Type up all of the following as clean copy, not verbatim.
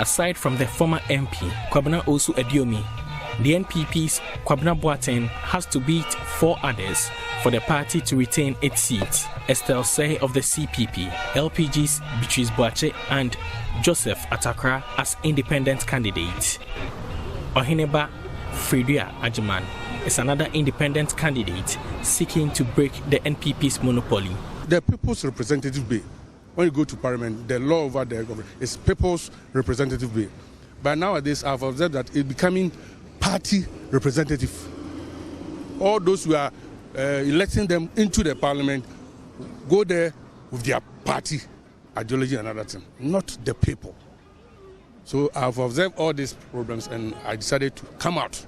Aside from the former MP, Kwabena Osu Ediomi, the NPP's Kwabena Boateng has to beat 4 others for the party to retain its seat. Estelle Say of the CPP, LPG's Beatrice Boakye and Joseph Atakra as independent candidates. Oheneba Fredua Ajiman is another independent candidate seeking to break the NPP's monopoly. The People's Representative Bill, when you go to Parliament, the law over the government is People's Representative Bill. But nowadays, I've observed that it's becoming party representative. All those who are electing them into the Parliament go there with their party ideology and other thing, not the people. So I've observed all these problems and I decided to come out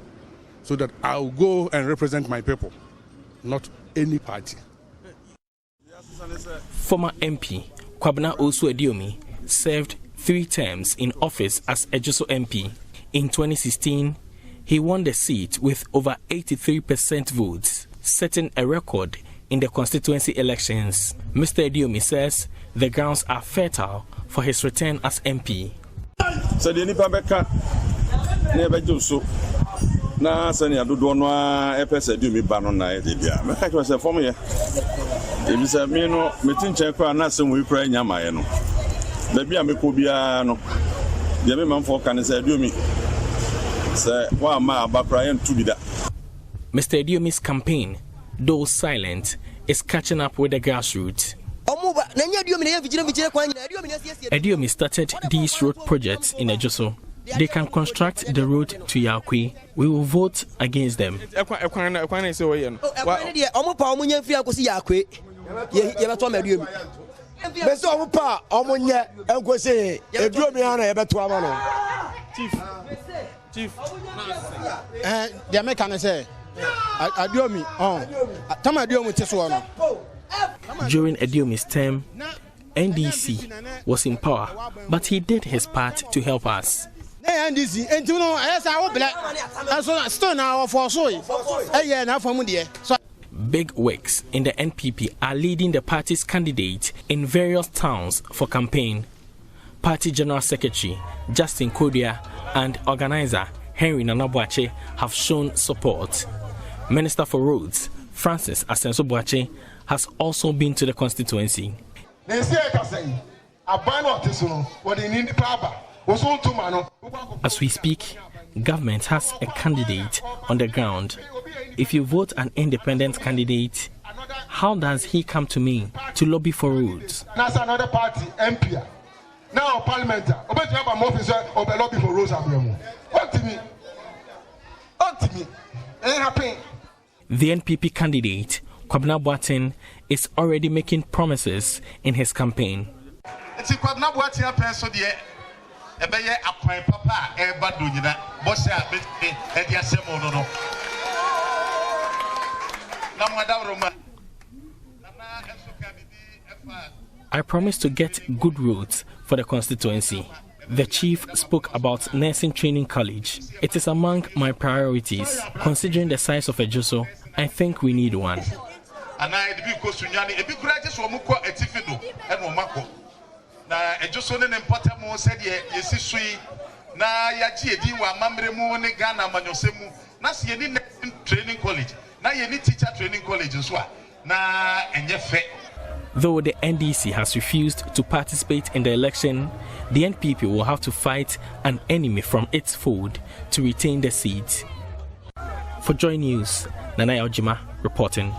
so that I'll go and represent my people, not any party. Former MP Kwabena Osu Ediomi served 3 terms in office as Ejisu MP. In 2016, he won the seat with over 83% votes, setting a record in the constituency elections. Mr. Ediomi says the grounds are fertile for his return as MP. So the nipa beka never do so. Na sani adodo no EPS Ediomi ba no na e bia. Meka to say form here. E bi say me no metin chen kwa na asem we kura nyamaye no. Da bia me ko bia no. Bia me manfo kan say Ediomi. Say wa ma abakra yen tu bi da. Mr. Ediomi's campaign, though silent, is catching up with the grassroots. Ediomi started these road projects in Ejisu. They can construct the road to Yakwe. We will vote against them. During Ediomi's term, NDC was in power, but he did his part to help us. Big wigs in the NPP are leading the party's candidate in various towns for campaign. Party General Secretary Justin Kodia and organizer Haruna Mohammed have shown support. Minister for Roads Francis Asensio Boakye has also been to the constituency. As we speak, government has a candidate on the ground. If you vote an independent candidate, how does he come to me to lobby for roads? That's another party, MP. Now, Parliament, lobby for roads. What to me? What to me? Ain't happening. The NPP candidate, Kwabena Boateng, is already making promises in his campaign. I promise to get good roads for the constituency. The chief spoke about nursing training college. It is among my priorities. Considering the size of Ejisu, I think we need one. Though the NDC has refused to participate in the election, the NPP will have to fight an enemy from its fold to retain the seat. For Joy News, Nana Ojima reporting.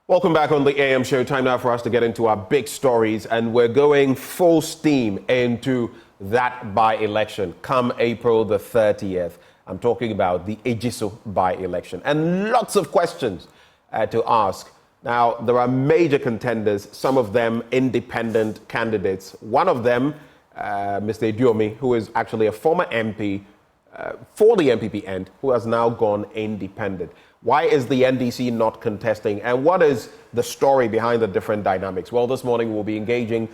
Welcome back on the AM show. Time now for us to get into our big stories, and we're going full steam into that by-election come April the 30th. I'm talking about the Ejisu by-election, and lots of questions to ask Now, there are major contenders, some of them independent candidates. One of them, Mr. Idiomi, who is actually a former MP for the MPP end, who has now gone independent. Why is the NDC not contesting? And what is the story behind the different dynamics? Well, this morning we'll be engaging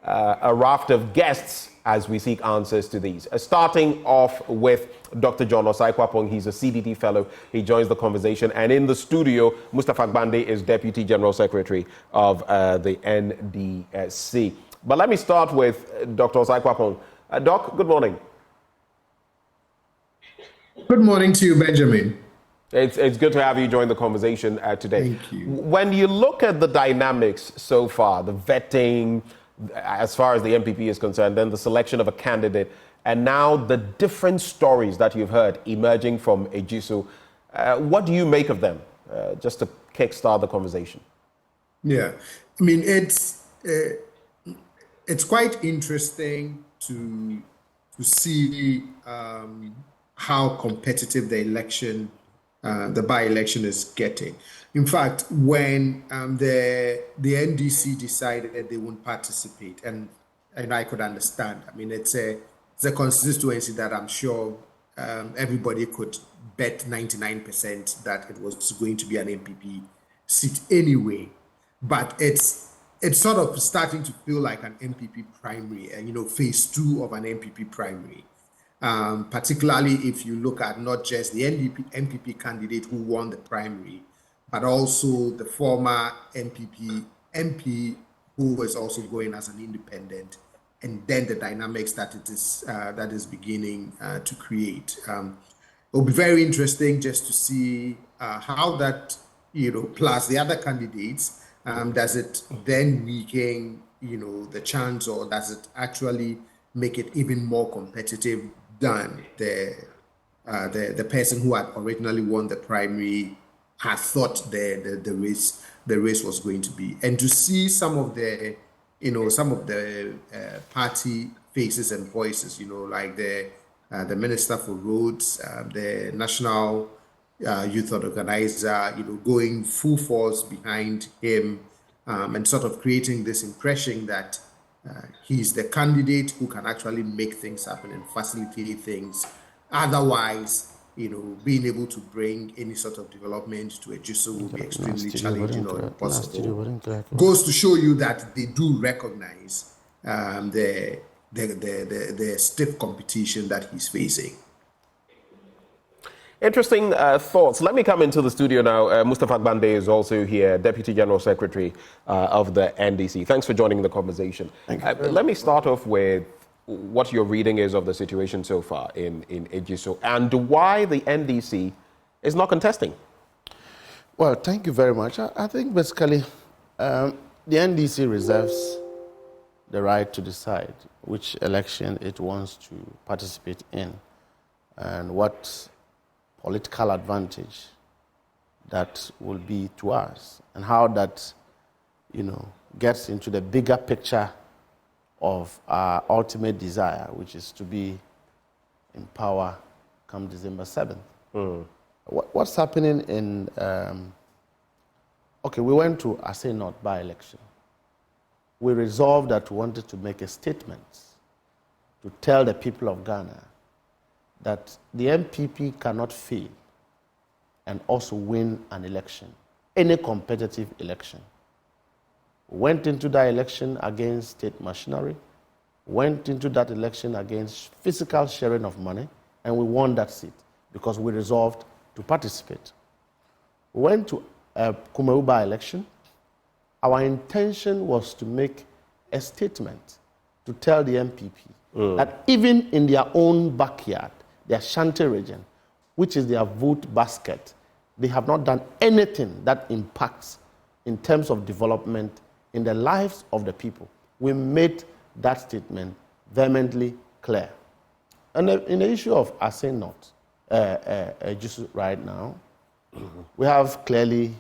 a raft of guests as we seek answers to these. Starting off with Dr. John Osai-Kwapong. He's a CDT fellow. He joins the conversation. And in the studio, Mustapha Gbande is Deputy General Secretary of the NDC. But let me start with Dr. Osai-Kwapong. Doc, good morning. Good morning to you, Benjamin. It's good to have you join the conversation today. Thank you. When you look at the dynamics so far, the vetting, as far as the MPP is concerned, then the selection of a candidate, and now the different stories that you've heard emerging from Ejisu, what do you make of them? Just to kickstart the conversation. Yeah, I mean, it's quite interesting to see how competitive the election, the by-election is getting. In fact, when the NDC decided that they won't participate, and I could understand. I mean, it's a constituency that I'm sure everybody could bet 99% that it was going to be an MPP seat anyway. But it's sort of starting to feel like an MPP primary, phase 2 of an MPP primary. Particularly if you look at not just the MPP candidate who won the primary, but also the former MP who was also going as an independent, and then the dynamics that is beginning to create. It will be very interesting just to see how that, plus the other candidates, does it then weaken, the chance, or does it actually make it even more competitive than the person who had originally won the primary had thought the race was going to be. And to see some of the party faces and voices, like the Minister for Roads, the National Youth Organizer, going full force behind him, and sort of creating this impression that he's the candidate who can actually make things happen and facilitate things. Otherwise, being able to bring any sort of development to Ejisu will be extremely challenging or impossible. Goes to show you that they do recognize the stiff competition that he's facing. Interesting thoughts. Let me come into the studio now. Mustapha Gbande is also here, Deputy General Secretary of the NDC. Thanks for joining the conversation. Let me start off with what your reading is of the situation so far in Ejisu, and why the NDC is not contesting. Well, thank you very much. I think basically the NDC reserves the right to decide which election it wants to participate in and what political advantage that will be to us, and how that, gets into the bigger picture of our ultimate desire, which is to be in power come December 7th. What's happening in, we went to Asensio by-election. We resolved that we wanted to make a statement to tell the people of Ghana that the MPP cannot fail and also win an election, any competitive election. We went into that election against state machinery, went into that election against physical sharing of money, and we won that seat because we resolved to participate. We went to a Kumeru by-election. Our intention was to make a statement to tell the MPP that even in their own backyard, their Shanti region, which is their vote basket, they have not done anything that impacts in terms of development in the lives of the people. We made that statement vehemently clear. And in the issue of Asensio just right now, we have clearly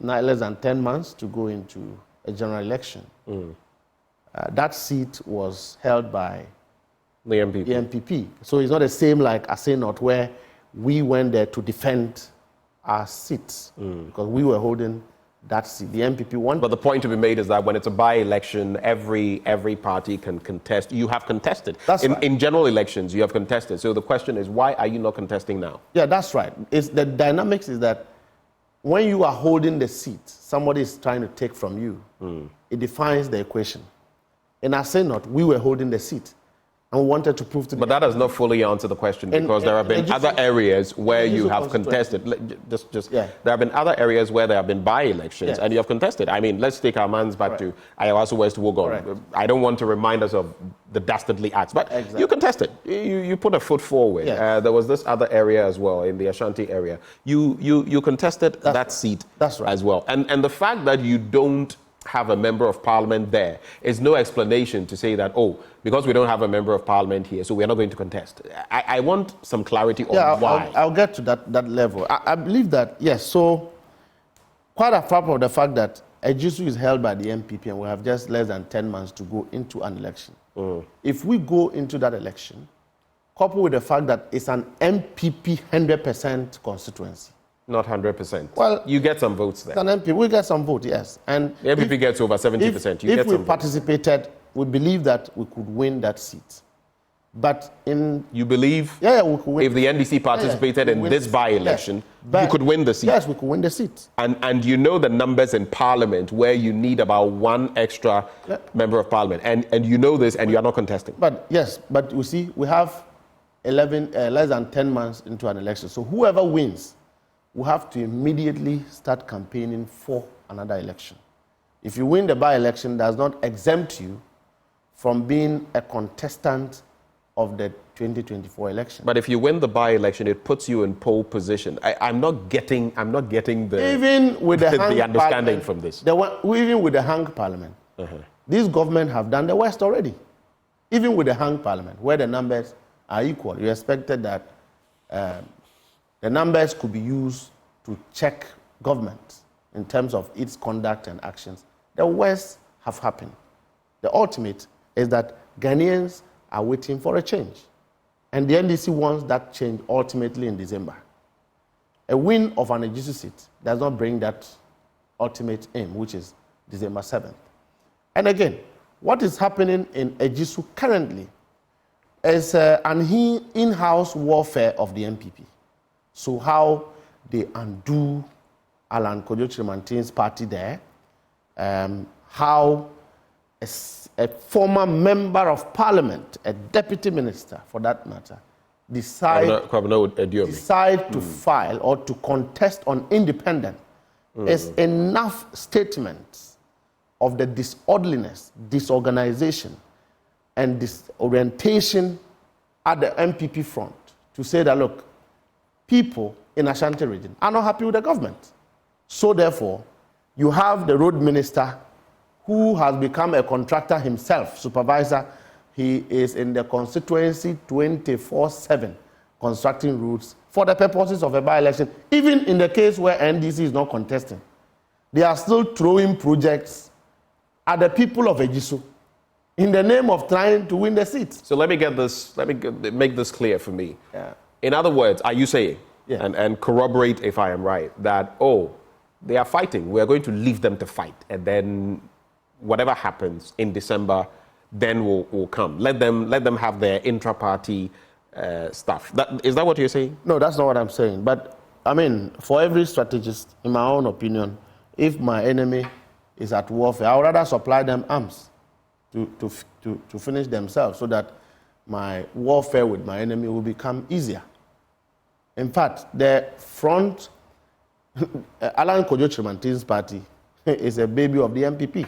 not less than 10 months to go into a general election. That seat was held by the MPP. So it's not the same like Asensio, where we went there to defend our seats because we were holding that seat. The MPP wanted. But the point to be made is that when it's a by-election, every party can contest. You have contested. That's right. In general elections, you have contested. So the question is, why are you not contesting now? Yeah, that's right. The dynamics is that when you are holding the seat, somebody is trying to take from you. It defines the equation. And I say not, we were holding the seat and wanted to prove to But that does not fully answer the question because there have been other areas where you have contested. There have been other areas where there have been by-elections and you have contested. I mean, let's take our minds back to Ayawaso West Wugon. I don't want to remind us of the dastardly acts, but you contested. You put a foot forward. There was this other area as well in the Ashanti area. You contested that seat as well. And the fact that you don't have a member of parliament there is no explanation to say that, because we don't have a member of parliament here, so we're not going to contest. I want some clarity on why. I'll get to that level. I believe that, yes, so quite apart from the fact that Ejisu is held by the MPP and we have just less than 10 months to go into an election. If we go into that election, coupled with the fact that it's an MPP 100% constituency, not 100%. Well, you get some votes there. An MP, we get some vote, yes. And the MPP gets over 70%. If we participated, we believe that we could win that seat. But you believe? Yeah, we could win. If the NDC participated in this by-election, you could win the seat. Yes, we could win the seat. And you know the numbers in Parliament where you need about one extra member of Parliament, and you know this, and you are not contesting. But yes, but you see, we have less than 10 months into an election. So whoever wins, we have to immediately start campaigning for another election. If you win the by-election, it does not exempt you from being a contestant of the 2024 election. But if you win the by-election, it puts you in pole position. I'm not getting the even with the understanding from this. Even with the hung parliament, this government have done the worst already. Even with the hung parliament, where the numbers are equal, you expected that the numbers could be used to check government in terms of its conduct and actions. The worst have happened. The ultimate is that Ghanaians are waiting for a change. And the NDC wants that change ultimately in December. A win of an Ejisu seat does not bring that ultimate aim, which is December 7th. And again, what is happening in Ejisu currently is an in-house warfare of the MPP. So how they undo Alan Kojo Chirimantin's party there, how a former member of parliament, a deputy minister for that matter, decide to file or to contest on independent is enough statements of the disorderliness, disorganization, and disorientation at the MPP front to say that, look, people in Ashanti region are not happy with the government. So therefore, you have the road minister who has become a contractor himself, supervisor. He is in the constituency 24/7 constructing roads for the purposes of a by-election. Even in the case where NDC is not contesting, they are still throwing projects at the people of Ejisu in the name of trying to win the seat. So let me make this clear for me. In other words, are you saying, and corroborate if I am right, that, they are fighting, we are going to leave them to fight, and then whatever happens in December, then will come. Let them have their intra-party stuff. Is that what you're saying? No, that's not what I'm saying. But, I mean, for every strategist, in my own opinion, if my enemy is at warfare, I would rather supply them arms to finish themselves so that my warfare with my enemy will become easier. In fact, the front, Alan Kojo Chirimantin's party is a baby of the MPP.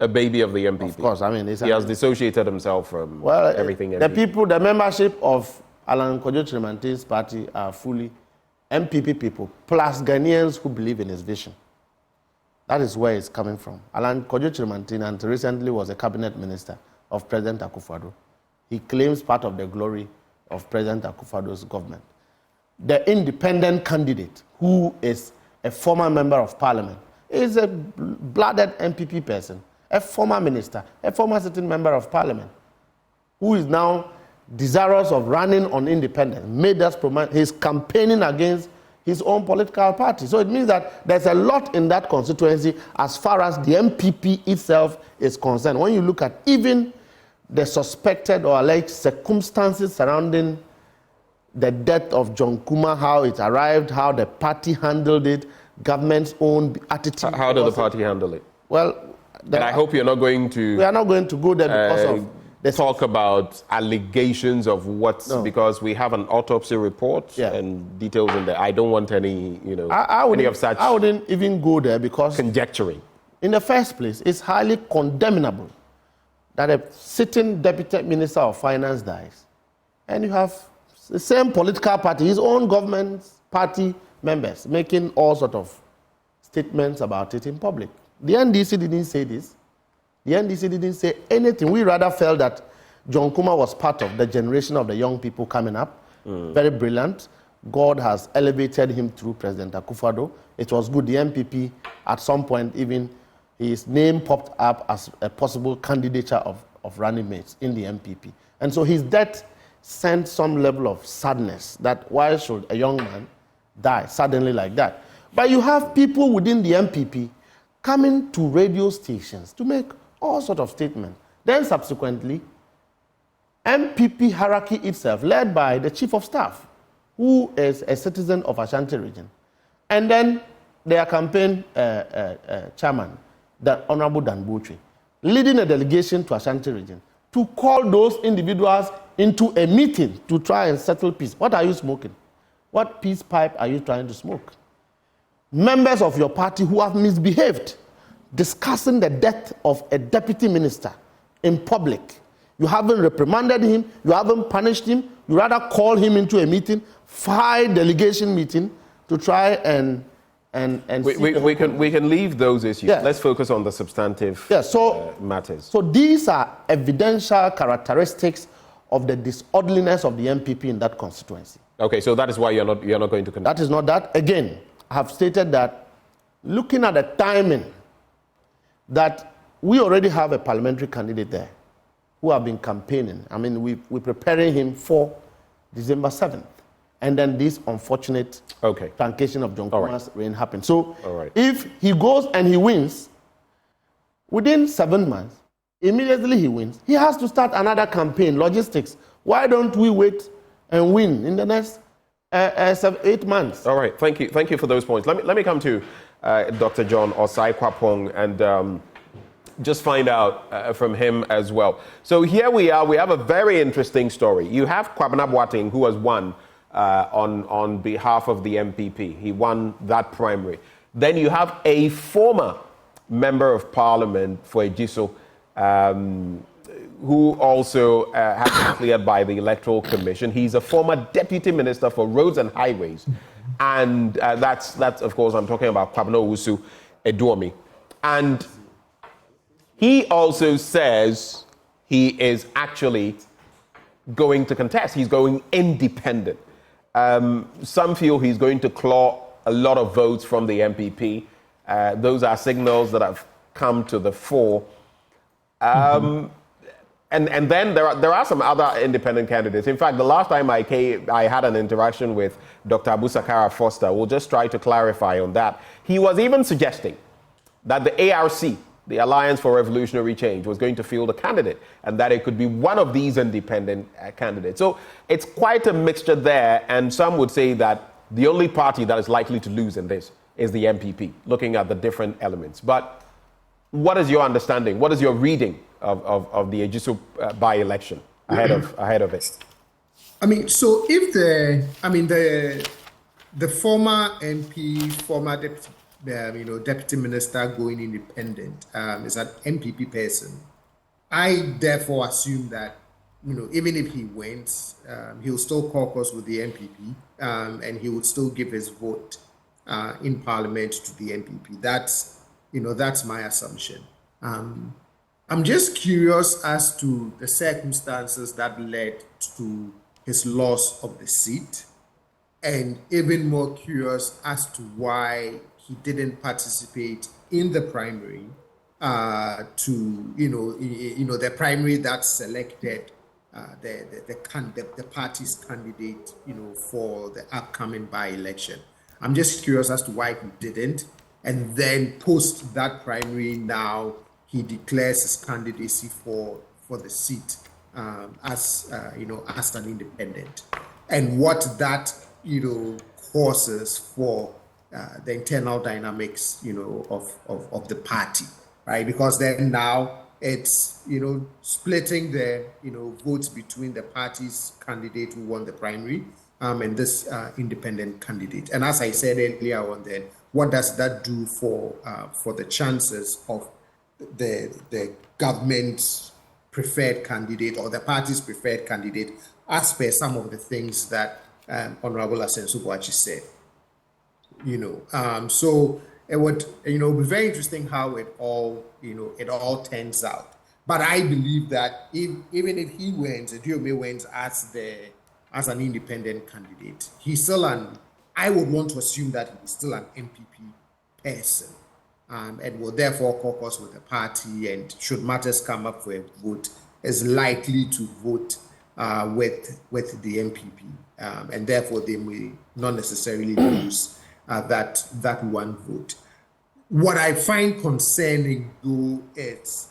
A baby of the MPP? Of course, I mean... He has dissociated himself from everything. The membership of Alan Kojo Chirimantin's party are fully MPP people, plus Ghanaians who believe in his vision. That is where it's coming from. Alan Kojo Chirimantin, until recently, was a cabinet minister of President Akufo-Addo. He claims part of the glory of President Akufo-Addo's government. The independent candidate, who is a former member of parliament, is a blooded MPP person, a former minister, a former sitting member of parliament, who is now desirous of running on independence, made us promise he's campaigning against his own political party. So it means that there's a lot in that constituency as far as the MPP itself is concerned. When you look at even the suspected or alleged circumstances surrounding the death of John Kuma, how it arrived, how the party handled it, government's own attitude. How did the party handle it? Well, and I hope you're not going to... We are not going to go there because of... Talk about allegations of what's... No. Because we have an autopsy report and details in there. I don't want any, any of such... I wouldn't even go there because... Conjecturing. In the first place, it's highly condemnable that a sitting deputy minister of finance dies, and you have the same political party, his own government party members, making all sort of statements about it in public. The NDC didn't say this. The NDC didn't say anything. We rather felt that John Kuma was part of the generation of the young people coming up. Very brilliant. God has elevated him through President Akufo-Addo. It was good. The MPP, at some point, even his name popped up as a possible candidature of running mates in the MPP. And so his death sent some level of sadness that why should a young man die suddenly like that? But you have people within the MPP coming to radio stations to make all sorts of statements. Then subsequently, MPP hierarchy itself, led by the chief of staff, who is a citizen of Ashanti region, and then their campaign chairman, the Honorable Dan Boakye, leading a delegation to Ashanti region to call those individuals into a meeting to try and settle peace. What are you smoking? What peace pipe are you trying to smoke? Members of your party who have misbehaved, discussing the death of a deputy minister in public. You haven't reprimanded him, you haven't punished him, you rather call him into a meeting, 5 delegation meeting to try and we can leave those issues. Yeah. Let's focus on the substantive matters. So these are evidential characteristics of the disorderliness of the MPP in that constituency. Okay, so that is why you're not going to condemn. That is not that. Again, I have stated that looking at the timing, that we already have a parliamentary candidate there who have been campaigning. I mean, we're preparing him for December 7th. And then this unfortunate truncation of John Kuma's reign happened. So if he goes and he wins, within 7 months, immediately he wins, he has to start another campaign, logistics. Why don't we wait and win in the next 8 months? All right, thank you for those points. Let me come to Dr. John Osai Kwapong and just find out from him as well. So here we are. We have a very interesting story. You have Kwabena Boateng, who has won on behalf of the MPP. He won that primary. Then you have a former member of parliament for Ejisu, who also has been cleared by the Electoral Commission. He's a former deputy minister for roads and highways. And that's of course, I'm talking about Kwabena Owusu Eduomi. And he also says he is actually going to contest. He's going independent. Some feel he's going to claw a lot of votes from the MPP. Those are signals that have come to the fore. And then there are some other independent candidates. In fact, the last time I had an interaction with Dr. Abu Sakara Foster. We'll just try to clarify on that. He was even suggesting that the ARC, the Alliance for Revolutionary Change, was going to field a candidate and that it could be one of these independent candidates. So it's quite a mixture there, and some would say that the only party that is likely to lose in this is the MPP, looking at the different elements. But what is your understanding? What is your reading of the Ejisu by-election ahead of it? I mean, so if the former MP, former deputy minister going independent is an MPP person, I therefore assume that even if he wins, he'll still caucus with the MPP and he would still give his vote in Parliament to the MPP. That's my assumption. I'm just curious as to the circumstances that led to his loss of the seat, and even more curious as to why he didn't participate in the primary, the primary that selected the party's candidate, for the upcoming by-election. I'm just curious as to why he didn't. And then post that primary, now he declares his candidacy for the seat as an independent, and what that causes for the internal dynamics of the party, right? Because then now it's splitting the votes between the party's candidate who won the primary and this independent candidate. And as I said earlier on, then what does that do for the chances of the government's preferred candidate or the party's preferred candidate, as per some of the things that Honorable Asensio Boakye said? So it would be very interesting how it all turns out. But I believe that even if he wins, Ejisu wins as an independent candidate, he's still I would want to assume that he's still an MPP person, and will therefore caucus with the party, and should matters come up for a vote, is likely to vote with the MPP, and therefore they may not necessarily lose that one vote. What I find concerning, though, is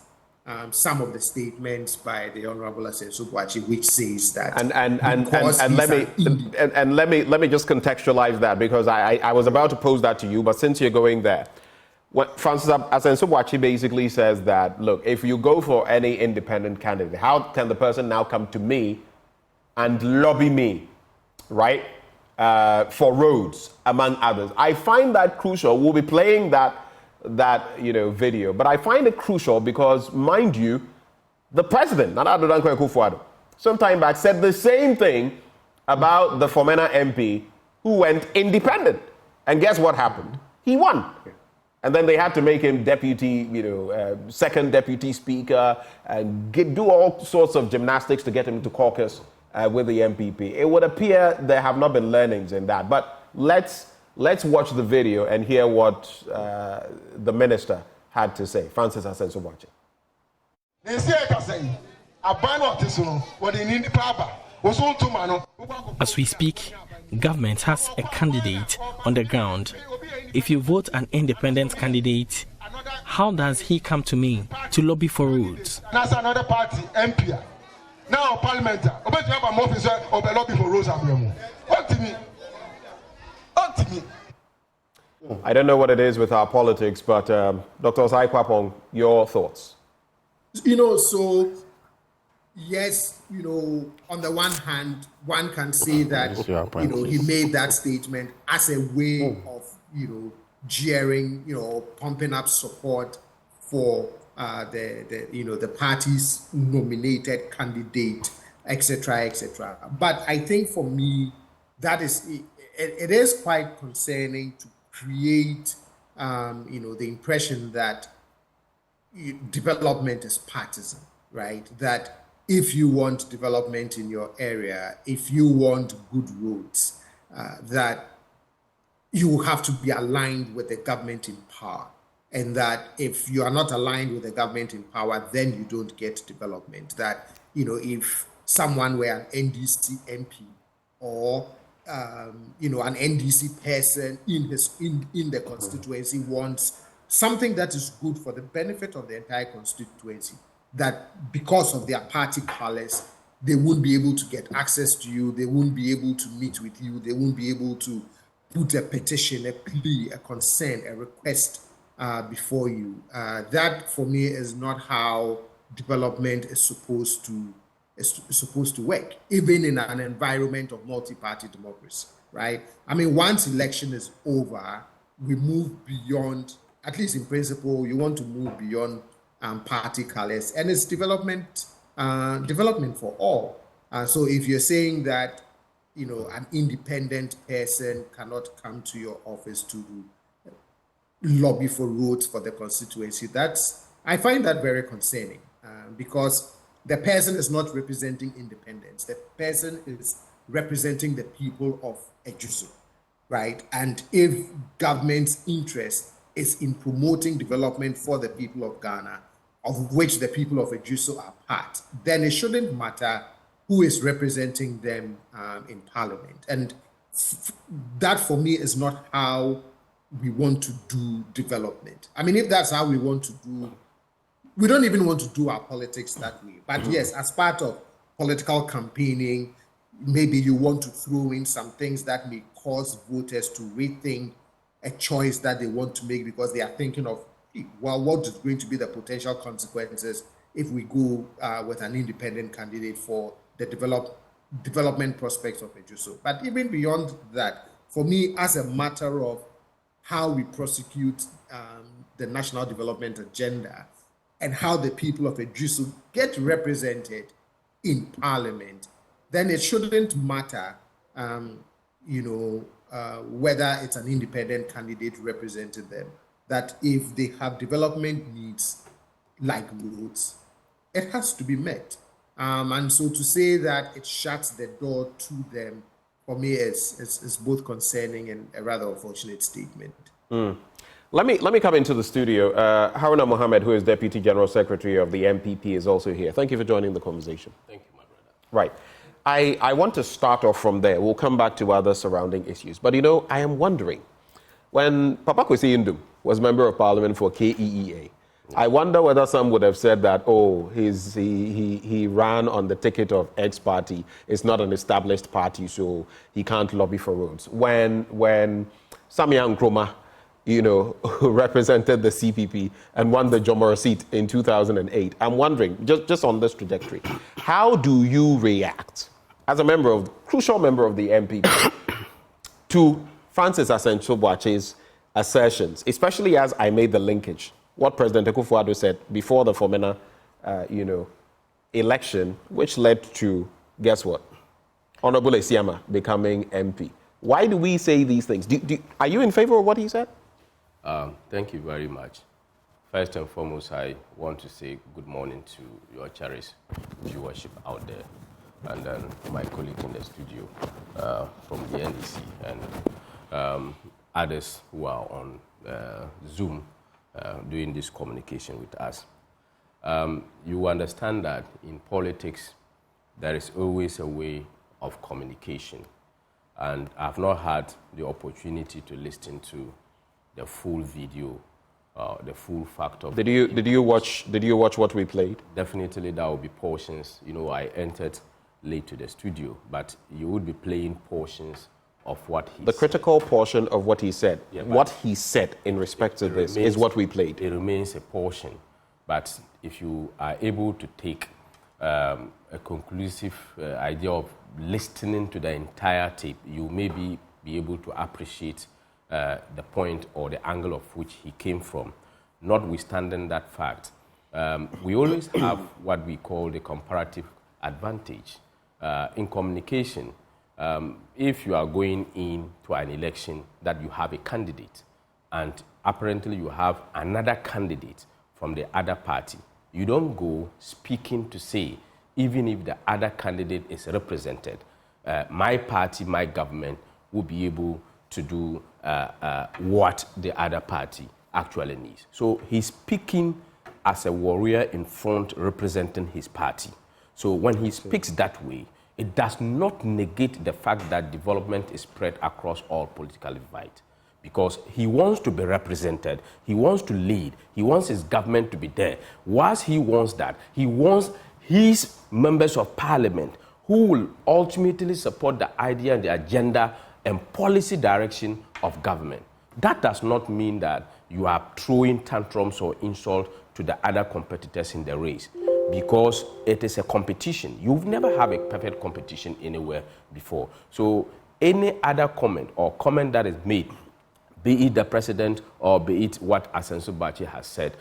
some of the statements by the Honorable Asensio Boakye, which says that let me just contextualize that, because I was about to pose that to you, but since you're going there, what Francis Asensio Boakye basically says that, look, if you go for any independent candidate, how can the person now come to me and lobby me, right, for roads, among others? I find that crucial. We'll be playing that video, but I find it crucial because, mind you, the president, Nana Addo Dankwa Akufo-Addo, some time back said the same thing about the Fomena MP who went independent, and guess what happened? He won. And then they had to make him deputy, second deputy speaker, and do all sorts of gymnastics to get him to caucus with the MPP. It would appear there have not been learnings in that. But let's watch the video and hear what the minister had to say. Francis Asensio Boakye. As we speak, government has a candidate on the ground. If you vote an independent candidate, how does he come to me to lobby for roads? That's another party, MP. Now, parliament, lobby for roads. What to me? I don't know what it is with our politics, but Dr. Osai Kwapong, your thoughts? So yes, on the one hand, one can say that he made that statement as a way of jeering, pumping up support for the party's nominated candidate, etc., etc. But I think for me, that it is quite concerning to create, the impression that development is partisan, right? That if you want development in your area, if you want good roads, that you have to be aligned with the government in power. And that if you are not aligned with the government in power, then you don't get development. That, if someone were an NDC MP or an NDC person in the constituency wants something that is good for the benefit of the entire constituency, that because of their party colors, they won't be able to get access to you, they won't be able to meet with you, they won't be able to put a petition, a plea, a concern, a request before you. That, for me, is not how development is supposed to work, even in an environment of multi-party democracy, right? I mean, once election is over, we move beyond, at least in principle, you want to move beyond party colors, and it's development for all. So if you're saying that, an independent person cannot come to your office to lobby for roads for the constituency, I find that very concerning, because the person is not representing independence. The person is representing the people of Ejisu, right? And if government's interest is in promoting development for the people of Ghana, of which the people of Ejisu are part, then it shouldn't matter who is representing them in parliament. And that for me is not how we want to do development. I mean, if that's how we want to do, we don't even want to do our politics that way. But yes, as part of political campaigning, maybe you want to throw in some things that may cause voters to rethink a choice that they want to make because they are thinking of, well, what is going to be the potential consequences if we go with an independent candidate for the development prospects of Ejisu. But even beyond that, for me, as a matter of how we prosecute the national development agenda and how the people of Ejisu get represented in parliament, then it shouldn't matter, whether it's an independent candidate representing them. That if they have development needs like roads, it has to be met. And so to say that it shuts the door to them, for me, is both concerning and a rather unfortunate statement. Let me come into the studio. Haruna Mohammed, who is Deputy General Secretary of the MPP, is also here. Thank you for joining the conversation. Thank you, my brother. Right. I want to start off from there. We'll come back to other surrounding issues. But, I am wondering, when Papa Kwesi Indum was Member of Parliament for KEEA, I wonder whether some would have said that, he ran on the ticket of X party. It's not an established party, so he can't lobby for roads. When Samia Nkrumah, who represented the CPP and won the Jomoro seat in 2008, I'm wondering, just on this trajectory, how do you react as a crucial member of the MPP to Francis Asensio Boakye's assertions, especially as I made the linkage, what President Akufo-Addo said before the Fomena, election, which led to, guess what? Honorable Esiama becoming MP. Why do we say these things? Are you in favor of what he said? Thank you very much. First and foremost, I want to say good morning to your cherished viewership out there, and then my colleague in the studio from the NDC, and others who are on Zoom doing this communication with us. You understand that in politics, there is always a way of communication, and I've not had the opportunity to listen to the full video, the full fact of. Did you watch what we played? Definitely, there will be portions. I entered late to the studio, but you would be playing portions of what he said. The critical portion of what he said. Yeah, what he said in respect to this is what we played. It remains a portion, but if you are able to take a conclusive idea of listening to the entire tape, you may be able to appreciate the point or the angle of which he came from. Notwithstanding that fact, we always have what we call the comparative advantage in communication. If you are going into an election that you have a candidate and apparently you have another candidate from the other party, you don't go speaking to say, even if the other candidate is represented, my party, my government will be able to do what the other party actually needs. So he's speaking as a warrior in front representing his party. So when he speaks that way, it does not negate the fact that development is spread across all political divide, because he wants to be represented, he wants to lead, he wants his government to be there. Whilst he wants that, he wants his members of parliament who will ultimately support the idea and the agenda and policy direction of government. That does not mean that you are throwing tantrums or insult to the other competitors in the race, because it is a competition. You've never had a perfect competition anywhere before. So any other comment or comment that is made, be it the president or be it what Asensio Boakye has said,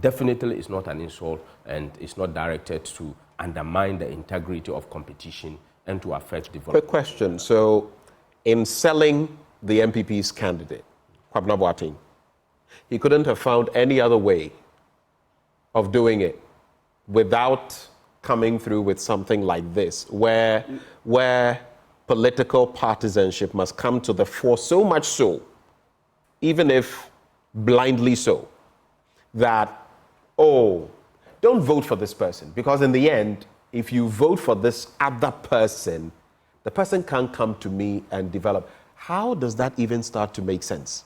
definitely is not an insult and it's not directed to undermine the integrity of competition and to affect development. Quick question. So in selling the MPP's candidate, Kwabena Boateng, he couldn't have found any other way of doing it without coming through with something like this, where political partisanship must come to the fore, so much so, even if blindly so, that, don't vote for this person, because in the end, if you vote for this other person, the person can't come to me and develop. how does that even start to make sense?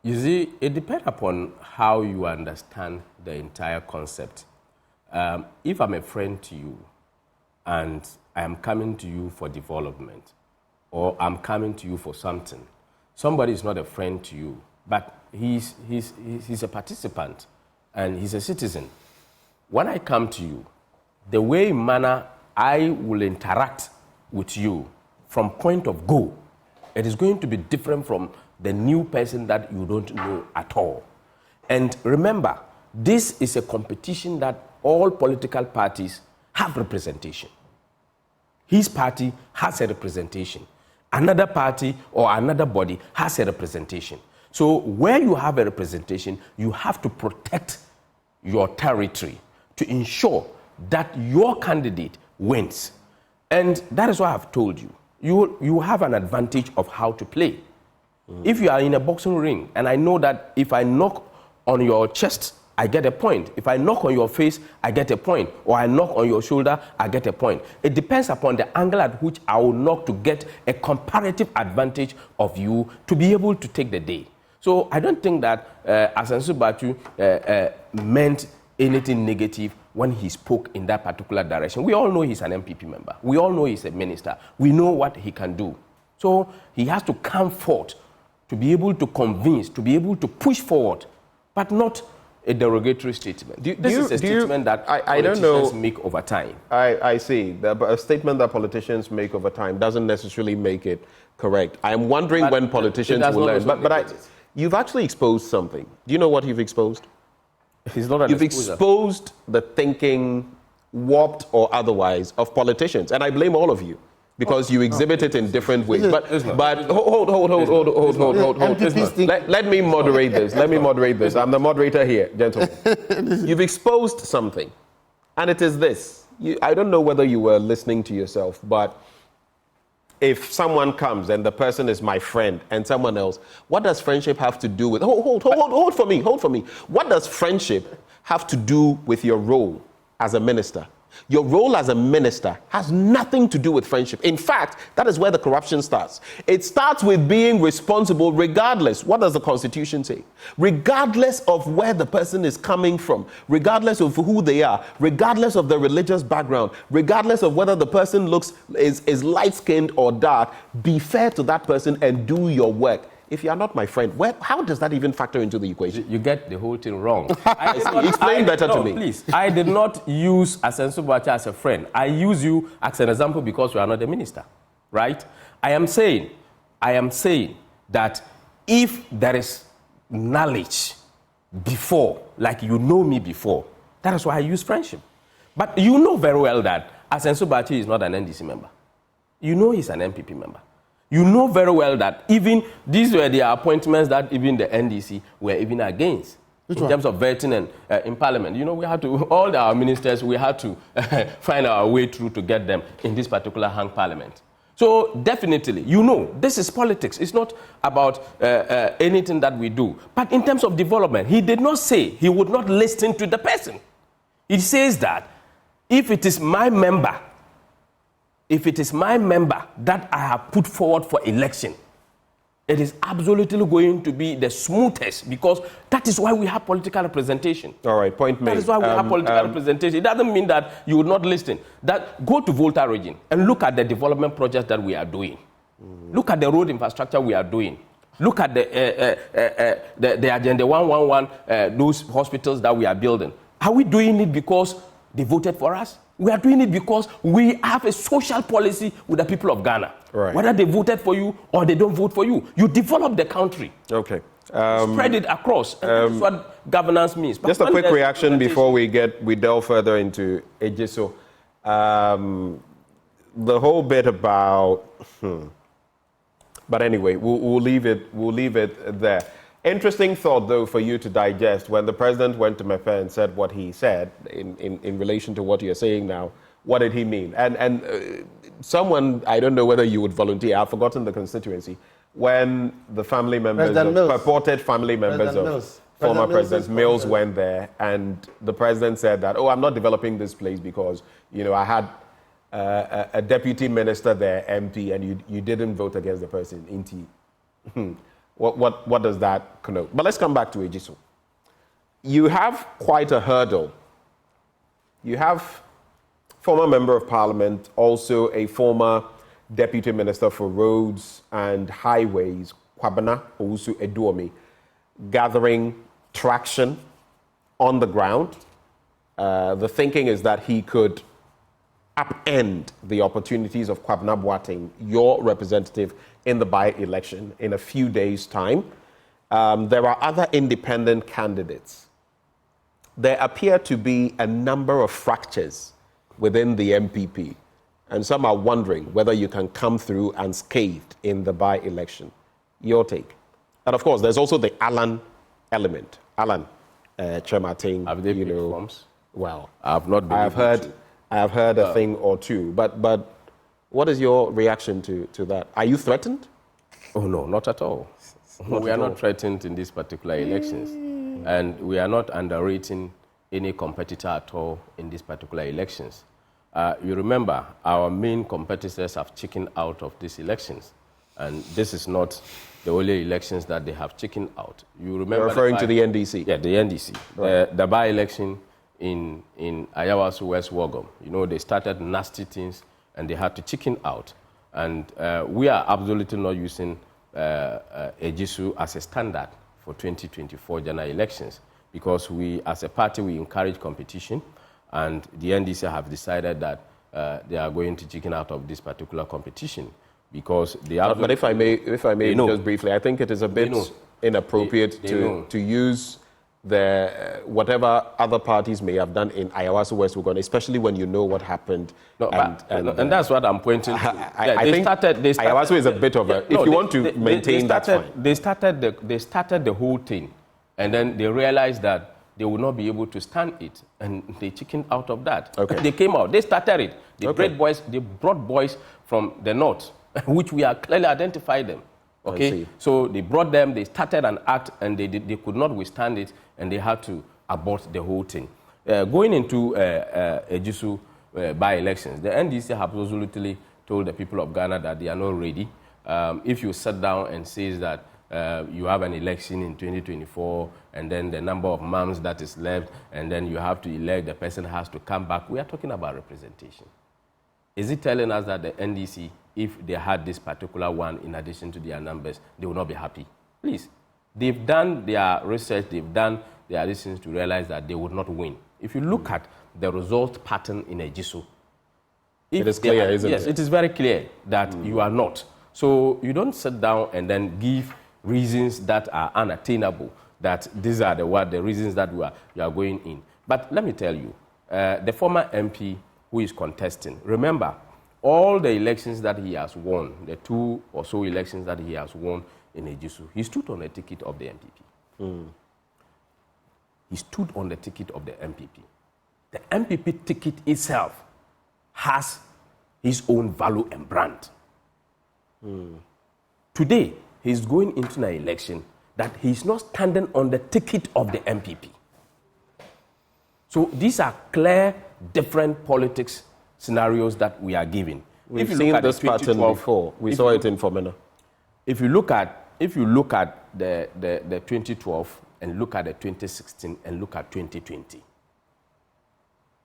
You see, it depends upon how you understand the entire concept. If I'm a friend to you and I am coming to you for development, or I'm coming to you for something, somebody is not a friend to you, but he's a participant and he's a citizen. When I come to you, the way in manner I will interact with you from point of go, it is going to be different from the new person that you don't know at all. And remember, this is a competition that all political parties have representation. His party has a representation. Another party or another body has a representation. So where you have a representation, you have to protect your territory to ensure that your candidate wins. And that is why I've told you, you have an advantage of how to play. If you are in a boxing ring, and I know that if I knock on your chest, I get a point. If I knock on your face, I get a point. Or I knock on your shoulder, I get a point. It depends upon the angle at which I will knock to get a comparative advantage of you to be able to take the day. So I don't think that Asensio Boakye meant anything negative when he spoke in that particular direction. We all know he's an MPP member. We all know he's a minister. We know what he can do. So he has to come forth to be able to convince, to be able to push forward, but not a derogatory statement. This is a statement that politicians make over time. I see. A statement that politicians make over time doesn't necessarily make it correct. I'm wondering when politicians will learn. But you've actually exposed something. Do you know what you've exposed? You've exposed the thinking, warped or otherwise, of politicians. And I blame all of you. Because you exhibit it in different ways. But hold. Let me moderate this. Let me moderate this. I'm the moderator here, gentlemen. You've exposed something. And it is this. I don't know whether you were listening to yourself, but if someone comes and the person is my friend and someone else, what does friendship have to do with... Hold for me. What does friendship have to do with your role as a minister? Your role as a minister has nothing to do with friendship. In fact, that is where the corruption starts. It starts with being responsible regardless. What does the Constitution say? Regardless of where the person is coming from, regardless of who they are, regardless of their religious background, regardless of whether the person is light-skinned or dark, be fair to that person and do your work. If you are not my friend, how does that even factor into the equation? You get the whole thing wrong. Explain better to me. Please. I did not use Asensio Boakye as a friend. I use you as an example because you are not the minister, right? I am saying that if there is knowledge before, like you know me before, that is why I use friendship. But you know very well that Asensio Boakye is not an NDC member. You know he's an MPP member. You know very well that even these were the appointments that even the NDC were even against. In terms of vetting and in Parliament. You know, we had to, all our ministers, we had to find our way through to get them in this particular hung Parliament. So definitely, you know, this is politics. It's not about anything that we do. But in terms of development, he did not say he would not listen to the person. It says that if it is my member that I have put forward for election, it is absolutely going to be the smoothest because that is why we have political representation. All right, point made. That is why we have political representation. It doesn't mean that you would not listen. Go to Volta region and look at the development projects that we are doing. Look at the road infrastructure we are doing. Look at the Agenda 111, those hospitals that we are building. Are we doing it because they voted for us? We are doing it because we have a social policy with the people of Ghana. Right. Whether they voted for you or they don't vote for you, you develop the country. Okay. Spread it across. And that's what governance means. But just a quick reaction before we delve further into Ejisu. The whole bit about... But anyway, we'll leave it there. Interesting thought, though, for you to digest when the president went to Mepe and said what he said in relation to what you're saying now. What did he mean? And someone, I don't know whether you would volunteer, I've forgotten the constituency, when the family members, purported family members of former President Mills went there, and the president said that, I'm not developing this place because, I had a deputy minister there, MP, and you didn't vote against the person, inti. What does that connote? But let's come back to Ejisu. You have quite a hurdle. You have former member of parliament, also a former deputy minister for roads and highways, Kwabena Owusu-Eduomi, gathering traction on the ground. The thinking is that he could upend the opportunities of Kwabena Boateng, your representative in the by-election, in a few days' time. There are other independent candidates. There appear to be a number of fractures within the MPP, and some are wondering whether you can come through unscathed in the by-election. Your take. And of course, there's also the Alan element. Alan, Chemating, have they been forms? Well, I've not been. I have heard a thing or two, but what is your reaction to that? Are you threatened? Oh no, not at all. We are not threatened in these particular elections, and we are not underrating any competitor at all in these particular elections. You remember, our main competitors have chickened out of these elections, and this is not the only elections that they have chickened out. You remember? You're referring to the NDC? Yeah, the NDC. Right. The by-election in Ayawaso West Wogom. You know, they started nasty things, and they had to chicken out. And we are absolutely not using Ejisu as a standard for 2024 general elections, because we, as a party, we encourage competition, and the NDC have decided that they are going to chicken out of this particular competition, because they are. But if I may just briefly, I think it is a bit inappropriate to use the whatever other parties may have done in Ayawaso West Wugon, especially when you know what happened. No, and that's what I'm pointing to. I think Ayawaso is a bit of a. If you want to maintain that, fine. They started the whole thing, and then they realized that they would not be able to stand it, and they chickened out of that. Okay. They came out. They started it. They brought boys from the north, which we are clearly identified them. Okay, so they brought them, they started an act, and they could not withstand it, and they had to abort the whole thing. Going into Ejisu by-elections, the NDC have absolutely told the people of Ghana that they are not ready. If you sit down and say that you have an election in 2024, and then the number of months that is left, and then you have to elect, the person has to come back, we are talking about representation. Is it telling us that the NDC, if they had this particular one in addition to their numbers, they will not be happy? Please. They've done their research, they've done their additions to realize that they would not win. If you look at the result pattern in Ejisu, it is clear, isn't it? Yes, it is very clear that you are not. So you don't sit down and then give reasons that are unattainable, that these are the reasons that you are going in. But let me tell you, the former MP who is contesting, remember, all the elections that he has won, the 2 or so elections that he has won in Ejisu, he stood on the ticket of the MPP. He stood on the ticket of the MPP. The MPP ticket itself has his own value and brand. Today, he's going into an election that he's not standing on the ticket of the MPP. So these are clear, different politics scenarios that we are giving. We've seen this pattern before. We saw it in Fomena. If you look at the 2012 and look at the 2016 and look at 2020,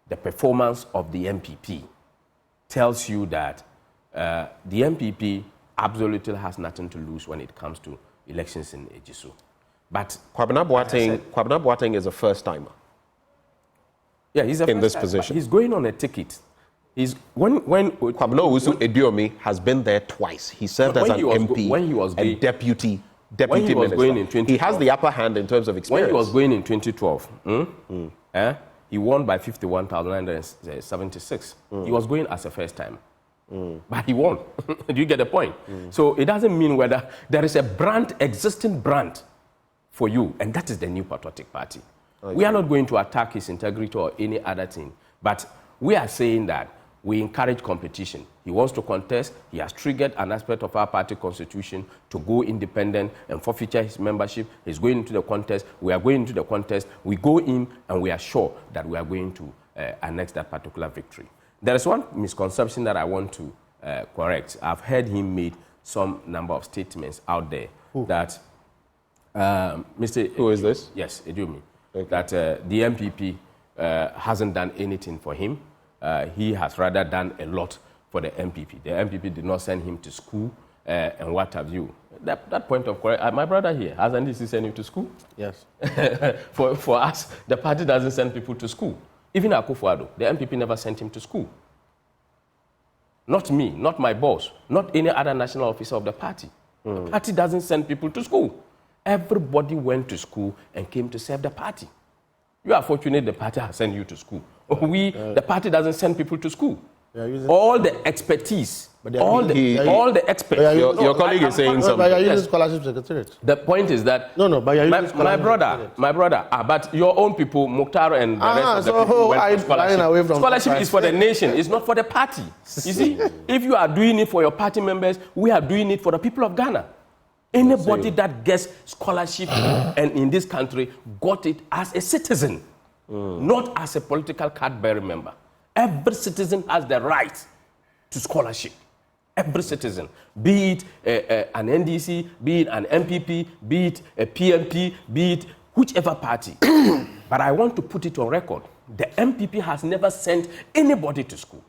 the performance of the MPP tells you that the MPP absolutely has nothing to lose when it comes to elections in Ejisu. But Kwabena Boateng is a first-timer. Yeah, he's in this position. He's going on a ticket. When Kwabena Owusu-Eduomi has been there twice. He served as an MP and deputy minister. He has the upper hand in terms of experience. When he was going in 2012, he won by 51,976. He was going as a first time. But he won. Do you get the point? So it doesn't mean whether there is a existing brand for you, and that is the New Patriotic Party. We are not going to attack his integrity or any other thing, but we are saying that we encourage competition. He wants to contest. He has triggered an aspect of our party constitution to go independent and forfeit his membership. He's going into the contest. We are going into the contest. We go in and we are sure that we are going to annex that particular victory. There is one misconception that I want to correct. I've heard him make some number of statements out there that Mr. Who is this? Yes, Edumi. Okay. That the MPP hasn't done anything for him. He has rather done a lot for the MPP. The MPP did not send him to school and what have you. That point of correction, my brother here, hasn't he sent him to school? Yes. For us, the party doesn't send people to school. Even Akufo-Addo, the MPP never sent him to school. Not me, not my boss, not any other national officer of the party. The party doesn't send people to school. Everybody went to school and came to serve the party. You are fortunate the party has sent you to school. The party doesn't send people to school. All the expertise, all the experts. Your colleague is saying something. But you're using scholarship secretariat. The point is that but you're using my brother, but your own people, Mukhtar and the rest of the people went for scholarship. Scholarship is for the nation, it's not for the party. You see, if you are doing it for your party members, we are doing it for the people of Ghana. Anybody that gets scholarship and in this country got it as a citizen, not as a political card-bearing member. Every citizen has the right to scholarship. Every citizen, be it an NDC, be it an MPP, be it a PMP, be it whichever party. But I want to put it on record. The MPP has never sent anybody to school.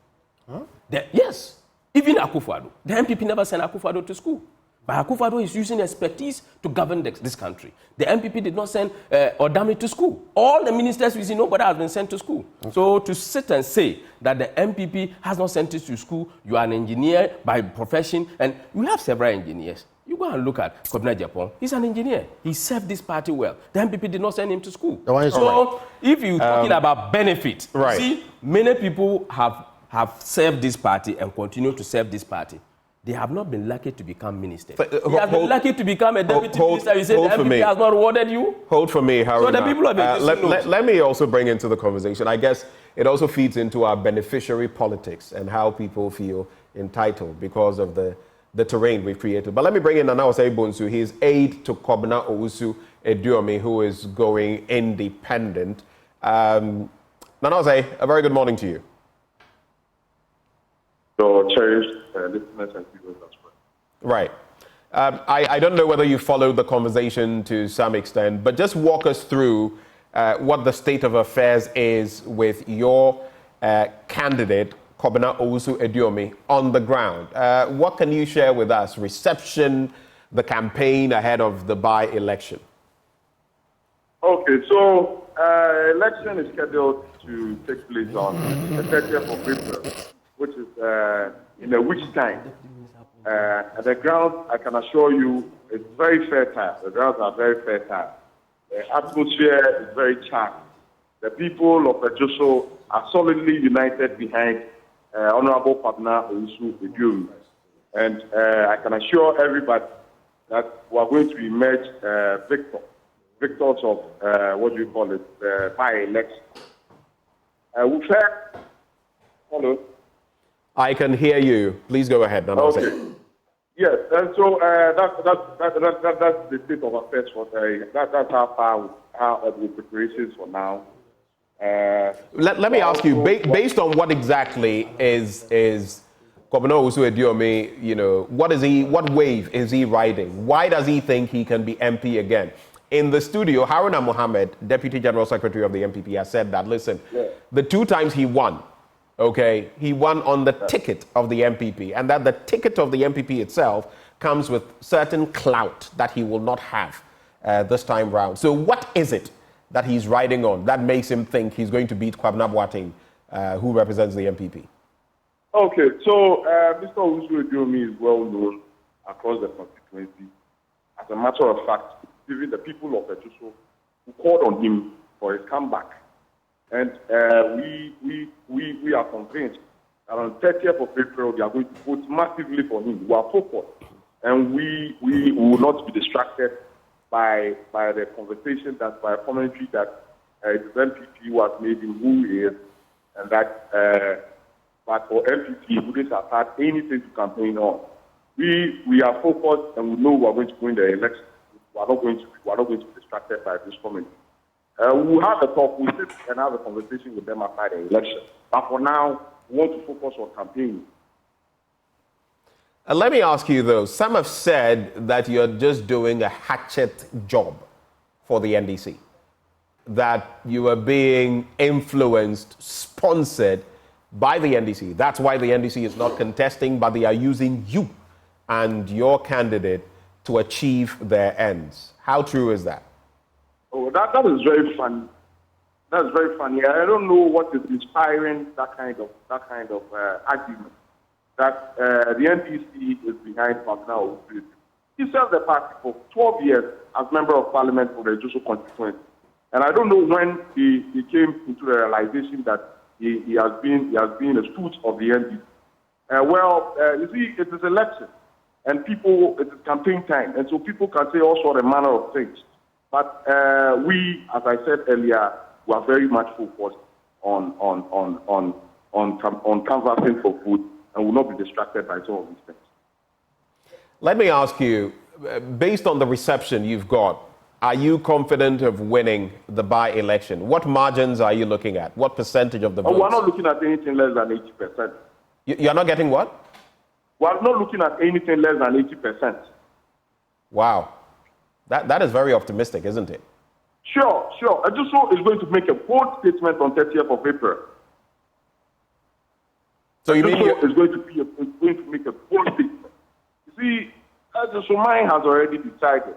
Yes, even Akufo-Addo. The MPP never sent Akufo-Addo to school. But Akufo-Addo is using expertise to govern this country. The MPP did not send Odami to school. All the ministers we see, nobody has been sent to school. Okay. So to sit and say that the MPP has not sent us to school, you are an engineer by profession, and we have several engineers. You go and look at Kwabena Japan. He's an engineer. He served this party well. The MPP did not send him to school. So if you're talking about benefit, see, many people have served this party and continue to serve this party. They have not been lucky to become ministers. They have been lucky to become a deputy minister. You say the MPP has not rewarded you? Hold for me, Haruna. So the people of let me also bring into the conversation. I guess it also feeds into our beneficiary politics and how people feel entitled because of the terrain we've created. But let me bring in Nanaose Bonsu. He's aide to Kwabena Owusu Eduomi, who is going independent. Nanaose, a very good morning to you. So, cherished listeners and viewers as well. Right. I don't know whether you followed the conversation to some extent, but just walk us through what the state of affairs is with your candidate, Kwabena Owusu Eduomi, on the ground. What can you share with us? Reception, the campaign ahead of the by-election. Okay, so election is scheduled to take place on the 30th of April, which is in a week's time. At the ground, I can assure you, it's very fertile. The grounds are very fertile. The atmosphere is very charged. The people of Ejisu are solidly united behind Honorable Kwabena Owusu Eduomi. And I can assure everybody that we are going to emerge victors of the by-election. We've heard. Hello. I can hear you. Please go ahead. Okay. Yes, and so that's the state of affairs for that's how far the preparations for now. Let me ask you, based on what exactly is Kwabena Owusu Eduomi, what wave is he riding? Why does he think he can be MP again? In the studio, Haruna Mohammed, Deputy General Secretary of the MPP, has said that, listen, the 2 times he won, he won on the ticket of the MPP, and that the ticket of the MPP itself comes with certain clout that he will not have this time round. So what is it that he's riding on that makes him think he's going to beat Kwabena Boakye, who represents the MPP? Okay, so Mr. Owusu Eduomi is well known across the constituency. As a matter of fact, even the people of Ejisu who called on him for his comeback. And we are convinced that on 30th of April, they are going to vote massively for him. We are focused. And we will not be distracted by the conversation, by commentary that the MPP was made in who he is, and that but for MPP, wouldn't have had anything to campaign on. We are focused, and we know we are going to win the election. We are not going to be distracted by this commentary. We'll have a talk, we'll sit and have a conversation with them after the election. But for now, want to focus on campaigning. Let me ask you though, some have said that you're just doing a hatchet job for the NDC, that you are being influenced, sponsored by the NDC. That's why the NDC is not contesting, but they are using you and your candidate to achieve their ends. How true is that? Oh, that is very funny. That's very funny. I don't know what is inspiring that kind of argument. That the NDC is behind Haruna Mohammed. He served the party for 12 years as member of parliament for the Ejisu constituency. And I don't know when he came into the realization that he has been a stooge of the NDC. You see, it is election, and it is campaign time, and so people can say all sort of manner of things. But we, as I said earlier, we are very much focused on canvassing for food, and will not be distracted by some of these things. Let me ask you, based on the reception you've got, are you confident of winning the by-election? What margins are you looking at? What percentage of the votes? We're not looking at anything less than 80%. You're not getting what? We're not looking at anything less than 80%. Wow. That is very optimistic, isn't it? Sure. Ejisu is going to make a bold statement on 30th of April. So you mean Ejisu is going to make a bold statement. You see, Ejisu has already decided.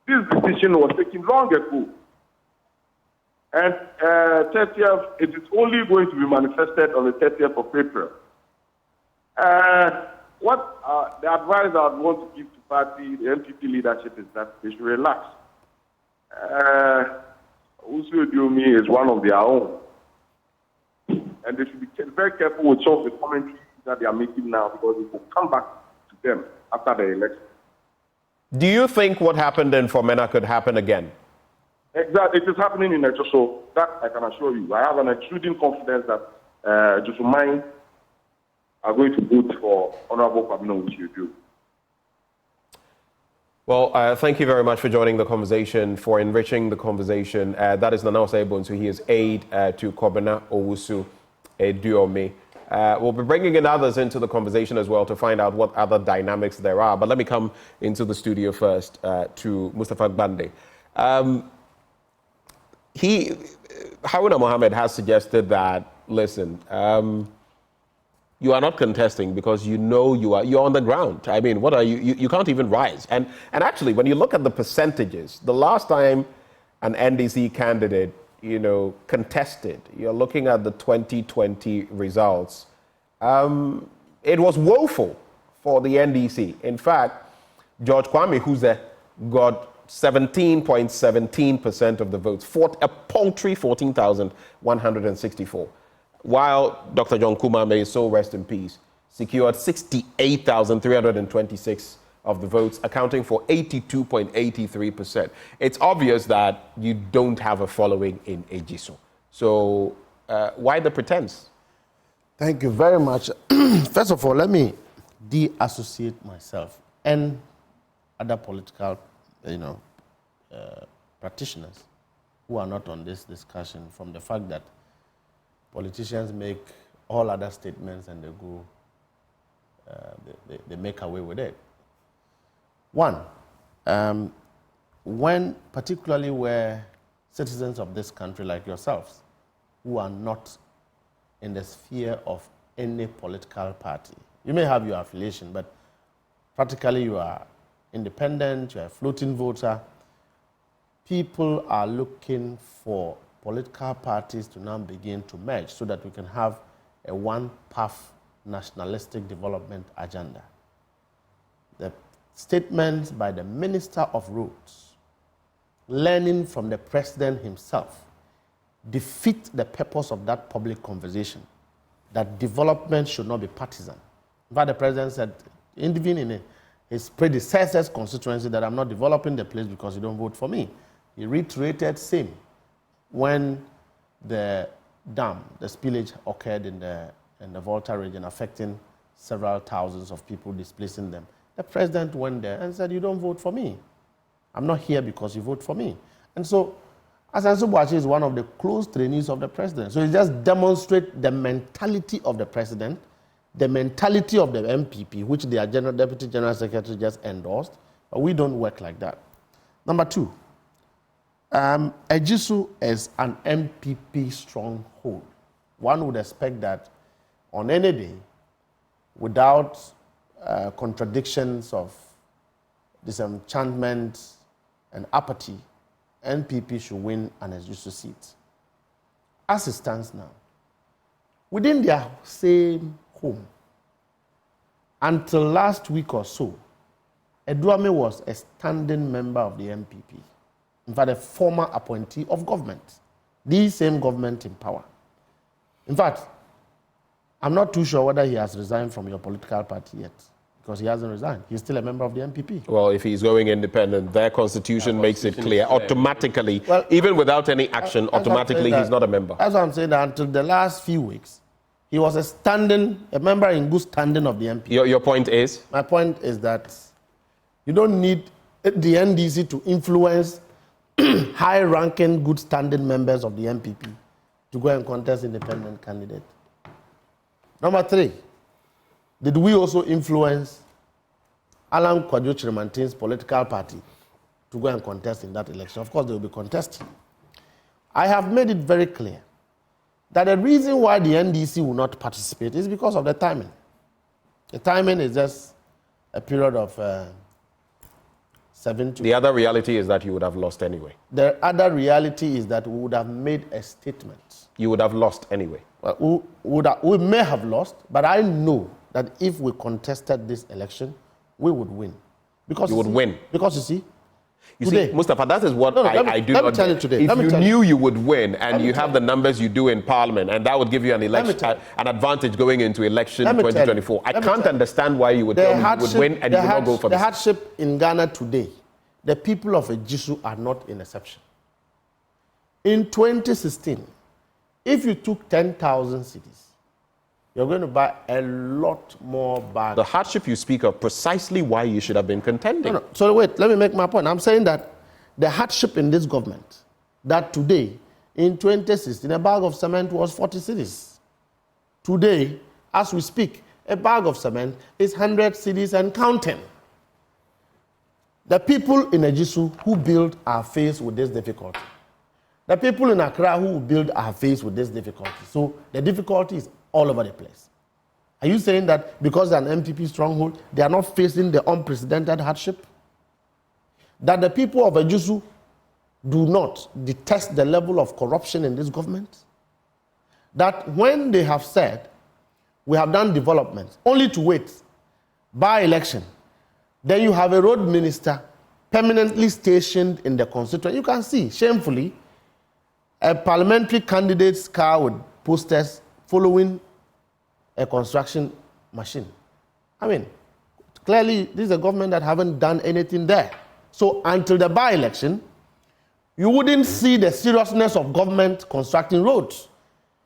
This decision was taken long ago. And 30th, it is only going to be manifested on the 30th of April. What the advice I would want to give to party, the MPP leadership, is that they should relax. Aisu is one of their own. And they should be very careful with some of the commentary that they are making now, because it will come back to them after the election. Do you think what happened in Fomena could happen again? Exactly. It is happening in Ejisu. That I can assure you. I have an extreme confidence that Ejisu are going to vote for Honorable Haruna Mohammed. Well, thank you very much for joining the conversation, for enriching the conversation. That is Nana Osei-Bonsu. He is aide to Kobena Owusu Eduomi. We'll be bringing in others into the conversation as well to find out what other dynamics there are. But let me come into the studio first to Mustafa Gbande. Haruna Mohammed has suggested that, listen, you are not contesting because you know you're on the ground. I mean, what are you? You can't even rise. And actually, when you look at the percentages, the last time an NDC candidate, contested, you're looking at the 2020 results. It was woeful for the NDC. In fact, George Kwame Huze got 17.17% of the votes, a paltry 14,164. While Dr. John Kuma, may his soul rest in peace, secured 68,326 of the votes, accounting for 82.83%. It's obvious that you don't have a following in Ejisu. So why the pretense? Thank you very much. First of all, let me de-associate myself and other political, practitioners who are not on this discussion from the fact that politicians make all other statements and they go, they make away with it. One, particularly where citizens of this country like yourselves, who are not in the sphere of any political party, you may have your affiliation, but practically you are independent, you are a floating voter, people are looking for political parties to now begin to merge so that we can have a one-path nationalistic development agenda. The statements by the Minister of Roads, learning from the President himself, defeat the purpose of that public conversation, that development should not be partisan. In fact, the President said, even in his predecessor's constituency, that I'm not developing the place because you don't vote for me. He reiterated same when the dam, the spillage occurred in the Volta region, affecting several thousands of people, displacing them. The President went there and said, you don't vote for me. I'm not here because you vote for me. And so Asensio Boakye is one of the close trainees of the president. So it just demonstrates the mentality of the president, the mentality of the MPP, which their Deputy General Secretary just endorsed. But we don't work like that. Number two, Ejisu is an MPP stronghold. One would expect that on any day, without contradictions of disenchantment and apathy, NPP should win an Ejisu seat. As it stands now, within their same home, until last week or so, Eduame was a standing member of the MPP. In fact, a former appointee of government, the same government in power. In fact, I'm not too sure whether he has resigned from your political party yet, because he hasn't resigned. He's still a member of the MPP. Well, if he's going independent, their constitution makes it clear automatically, well, even without any action, automatically he's not a member. That's what I'm saying, that until the last few weeks, he was a member in good standing of the MPP. Your point is? My point is that you don't need the NDC to influence high-ranking, good-standing members of the MPP to go and contest independent candidate. Number three, did we also influence Alan Kwadwo Kyerematen's political party to go and contest in that election? Of course, they will be contesting. I have made it very clear that the reason why the NDC will not participate is because of the timing. The timing is just a period of 7 to... The other reality is that you would have lost anyway. The other reality is that we would have made a statement. You would have lost anyway. Well, we may have lost, but I know that if we contested this election, we would win. Because you would win. Because you see, today, Mustafa, that is what I do not... Let me tell you today. If you knew you would win and you have the numbers you do in Parliament, and that would give you an election, an advantage going into election 2024, I can't understand why you would tell me you would win and you would not go for this. The hardship in Ghana today, the people of Ejisu are not an exception. In 2016, if you took 10,000 cities, you're going to buy a lot more bags. The hardship you speak of, precisely why you should have been contending. No. So wait, let me make my point. I'm saying that the hardship in this government, that today, in 2016, a bag of cement was 40 cities. Today, as we speak, a bag of cement is 100 cities and counting. The people in Ejisu who build are faced with this difficulty. The people in Accra who build are faced with this difficulty. So the difficulty is all over the place. Are you saying that because they're an MPP stronghold, they are not facing the unprecedented hardship? That the people of Ejisu do not detest the level of corruption in this government? That when they have said, we have done development, only to wait, by-election, then you have a road minister permanently stationed in the constituency. You can see, shamefully, a parliamentary candidate's car with posters following a construction machine. I mean, clearly, this is a government that haven't done anything there. So until the by-election, you wouldn't see the seriousness of government constructing roads.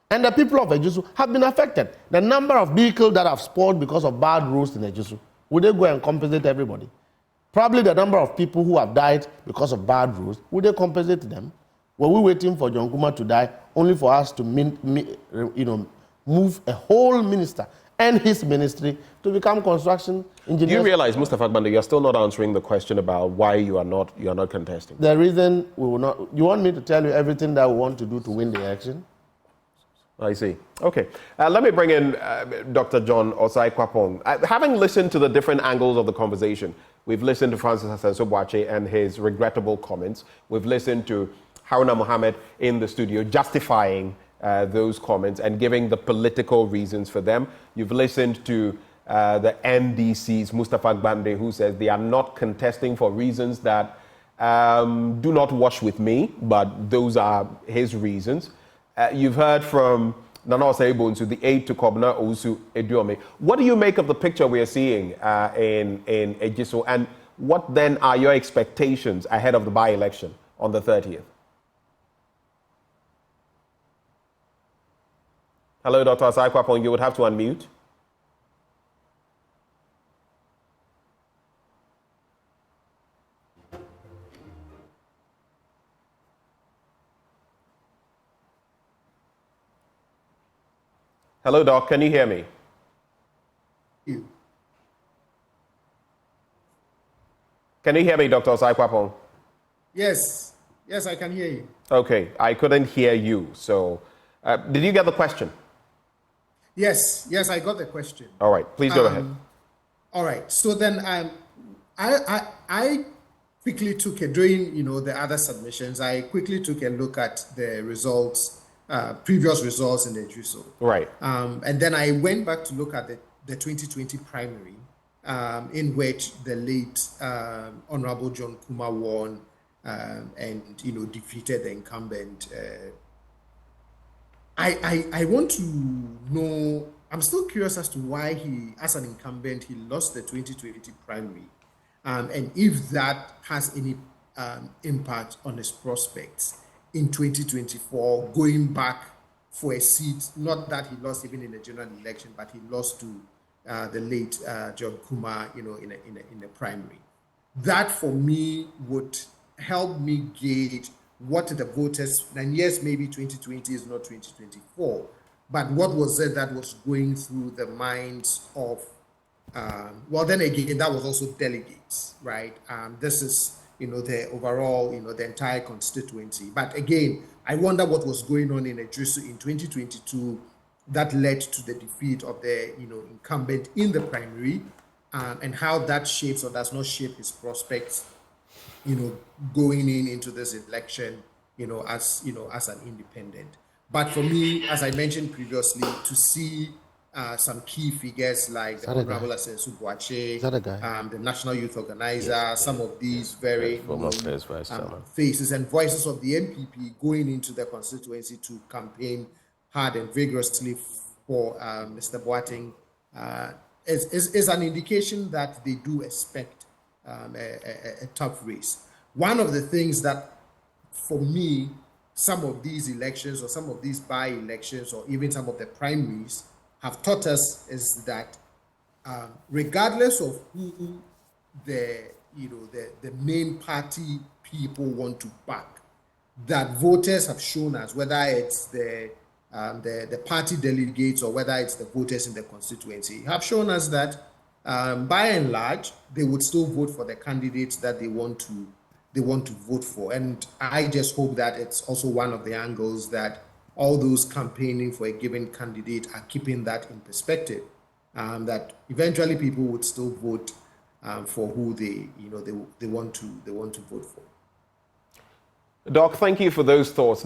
And the people of Ejisu have been affected. The number of vehicles that have spoiled because of bad roads in Ejisu, would they go and compensate everybody? Probably the number of people who have died because of bad roads, would they compensate them? Were we waiting for John Kuma to die only for us to move a whole minister and his ministry to become construction engineers? Do you realize, Mustafa Banda, you're still not answering the question about why you are not contesting? The reason we will not... You want me to tell you everything that we want to do to win the election? I see. Okay. Let me bring in Dr. John Osai-Kwapong. Having listened to the different angles of the conversation, we've listened to Francis Asensio Boakye and his regrettable comments. We've listened to Haruna Mohammed in the studio justifying those comments and giving the political reasons for them. You've listened to the NDC's Mustafa Bande, who says they are not contesting for reasons that do not wash with me, but those are his reasons. You've heard from Nana Osei-Bonsu, the aide to Kobna Owusu Eduome. What do you make of the picture we are seeing in Ejisu, and what then are your expectations ahead of the by-election on the 30th? Hello, Dr. Osai-Kwapong, you would have to unmute. Hello, Doc. Can you hear me? Can you hear me, Dr. Osai-Kwapong? Yes. Yes, I can hear you. Okay, I couldn't hear you. So, did you get the question? Yes, I got the question. All right, please go ahead. All right. So then, I quickly took during the other submissions. I quickly took a look at the results, previous results in the Ejisu. Right. And then I went back to look at the 2020 primary, in which the late Honorable John Kuma won, and defeated the incumbent. I want to know. I'm still curious as to why he, as an incumbent, he lost the 2020 primary, and if that has any impact on his prospects in 2024, going back for a seat. Not that he lost even in the general election, but he lost to the late John Kuma, in a primary. That for me would help me gauge what the voters, and yes, maybe 2020 is not 2024, but what was it that was going through the minds of, well, then again, that was also delegates, right? This is, the overall, the entire constituency. But again, I wonder what was going on in Ejisu in 2022 that led to the defeat of the, incumbent in the primary, and how that shapes or does not shape his prospects, going into this election, as an independent. But for me, as I mentioned previously, to see some key figures like the Honorable Asensio Boakye, the National Youth Organizer, some of these very faces and voices of the NPP going into the constituency to campaign hard and vigorously for Mr. Boateng, is an indication that they do expect a tough race. One of the things that, for me, some of these elections or some of these by-elections or even some of the primaries have taught us is that regardless of who the main party people want to back, that voters have shown us, whether it's the party delegates or whether it's the voters in the constituency, have shown us that by and large they would still vote for the candidates that they want to vote for. And I just hope that it's also one of the angles that all those campaigning for a given candidate are keeping that in perspective, that eventually people would still vote for who they want to vote for. Doc, thank you for those thoughts.